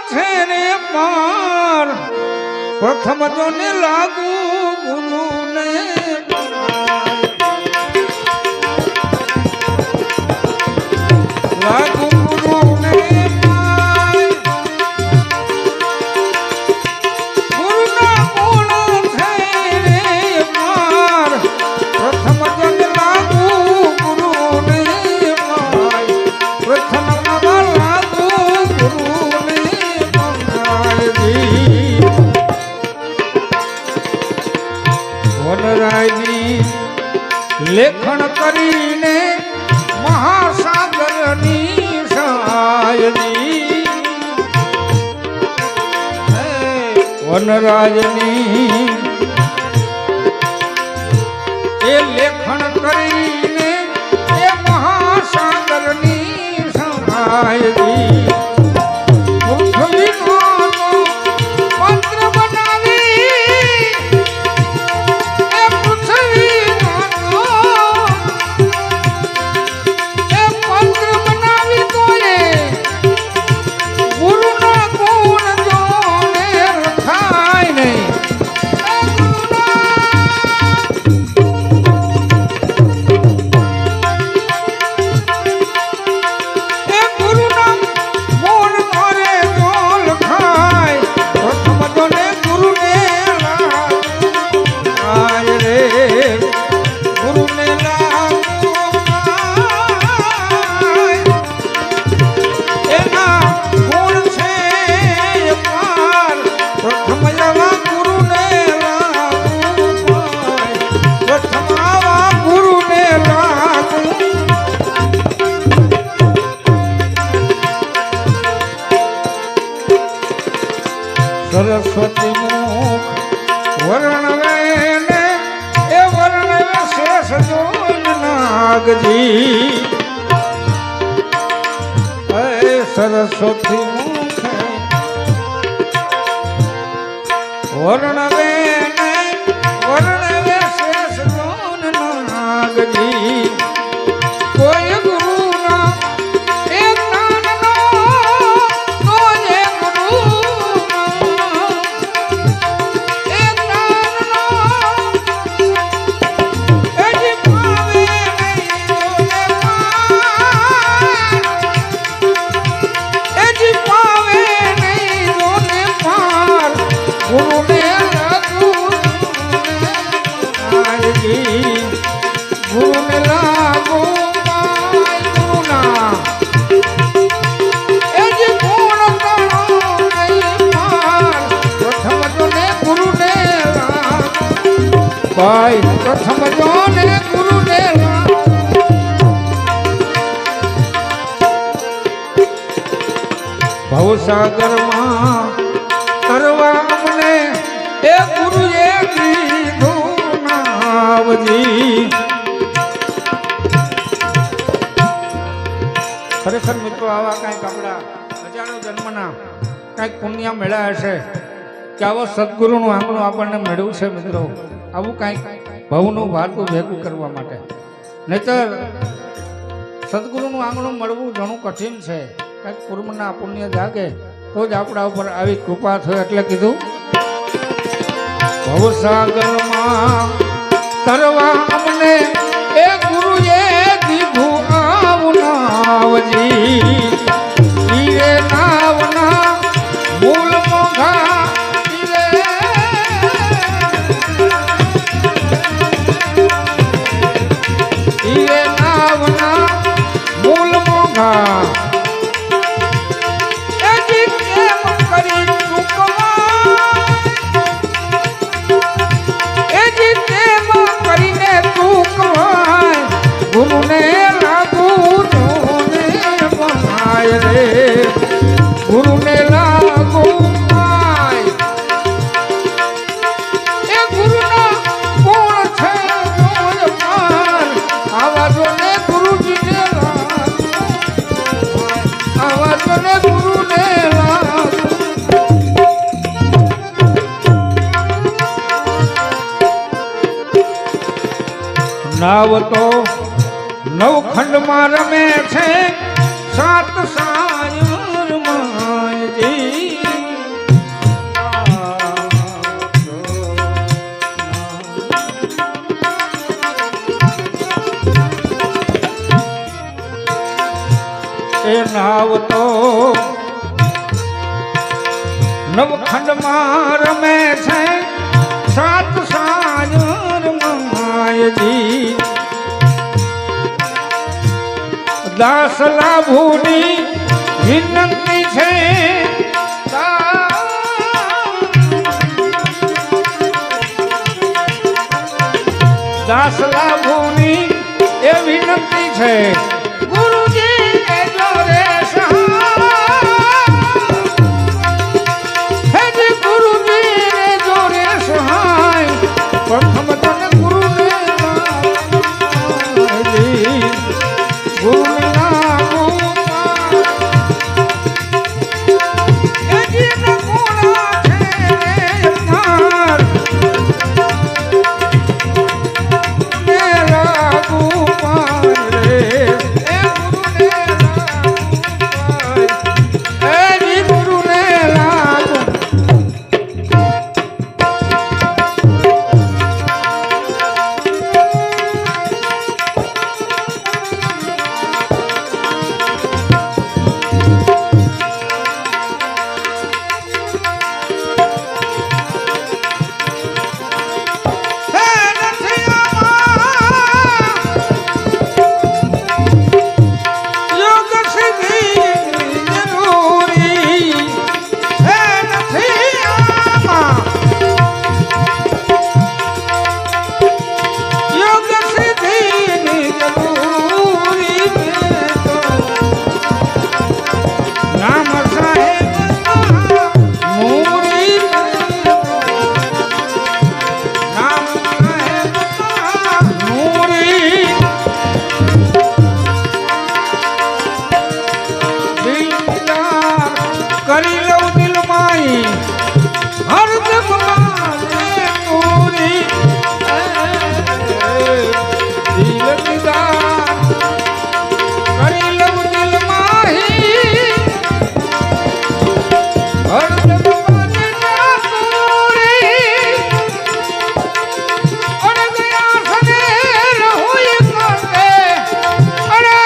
છે રે પાર પ્રથમ તો ને લાગુ ગુરુને લાગુ ગુરુને ગુરુના ગુણ છે રે પાર પ્રથમ તો ને લાગુ ગુરુને પ્રથમ લેખન કરીને મહાસાગરની સહાયની વનરાજની એ લેખન કરીને એ મહાસાગરની સહાયની સરસ્વતી મુખ વર્ણવે ને એ વર્ણવે શેષ જોન નાગજી સરસ્વતી મુખ વર્ણવે ને વર્ણવે શેષ જોન નાગજી કોઈ ગુરુના ભાઈ પ્રથમ જોને ગુરુને ભવસાગરમાં તરવા અમને એ ગુરુએ કીધું નાવજી ખરેખર મિત્રો આવા કાંઈક આપણા હજારો જન્મના કાંઈક પુણ્ય મેળા હશે કે આવો સદગુરુનું આંગણું આપણને મેળવ્યું છે મિત્રો આવું કાંઈક ભવનું ભાતું ભેગું કરવા માટે નહીતર સદગુરુનું આંગણું મળવું ઘણું કઠિન છે કાંઈક પૂર્વના પુણ્ય જાગે તો જ આપણા ઉપર આવી કૃપા થાય એટલે કીધું ભવસાગરમાં તરવા અમને એ ગુરુએ દીધું આવું નાવજી ઈરે નાવના મૂળ મોઘા ગુરુને લાગુ જોને બનાય રે ગુરુને લાગુ પાય એ ગુરુના કોણ છે જોય પાર આવા જોને ગુરુજીને લાગુ આવા જોને ગુરુને લાગુ નાવ તો નવખંડમાં રમે છે સાત સાયર માય જી એ નાવ તો નવખંડમાં રમે છે સાત સાયર માયજી દાસ લાભુની વિનંતી છે દાસ લાભુની એ વિનંતી છે પ્રથમ તને ગુરુ કરી લઉં દિલમાઈ હરદમ માને પૂરી દિલ દીદાર કરી લઉં દિલમાઈ હરદમ માને પૂરી અરે ગયા સને રહું કરતે અરે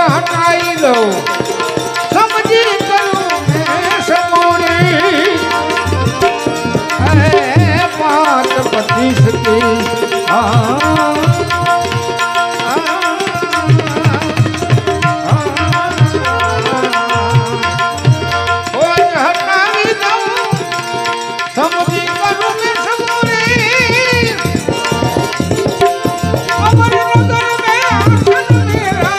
हटाई लो समझी करूं मैं समोरी बात पच्चीस की हटाई दो समझी करूं मैं समोरी अमर नगर में आसन मेरा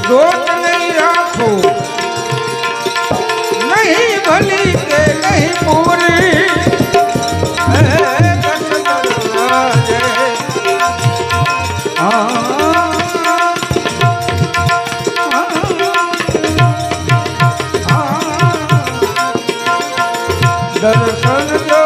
જોત નહીં રાખું નહીં ભલી કે નહીં પૂરી દર્શન જો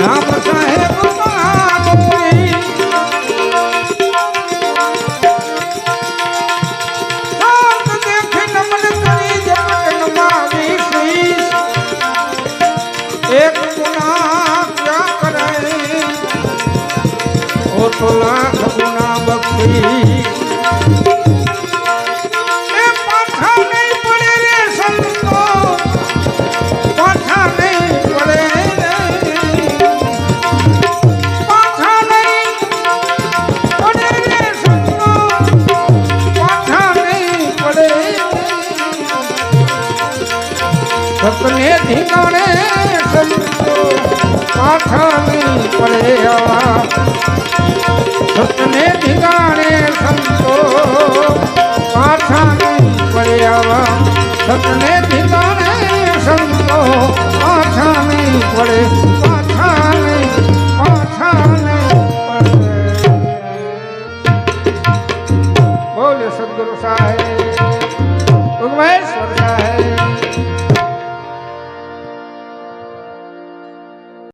નામ સાહેબ एक गुना क्या करे वो तो लाख गुना बख्शी पाछा नहीं पड़े रे संतो पाछा नहीं पड़े पाछा नहीं पड़े रे संतो पाछा नहीं पड़े सपने ठिकाने पाछा नहीं पड़े सपने ठिकाने संतो पाछा नहीं पड़े सपने ठिकाने संतो पाछा नहीं पड़े पाछा नहीं पड़े। बोले सदगुरु साहेब उगमेश्वर साहेब।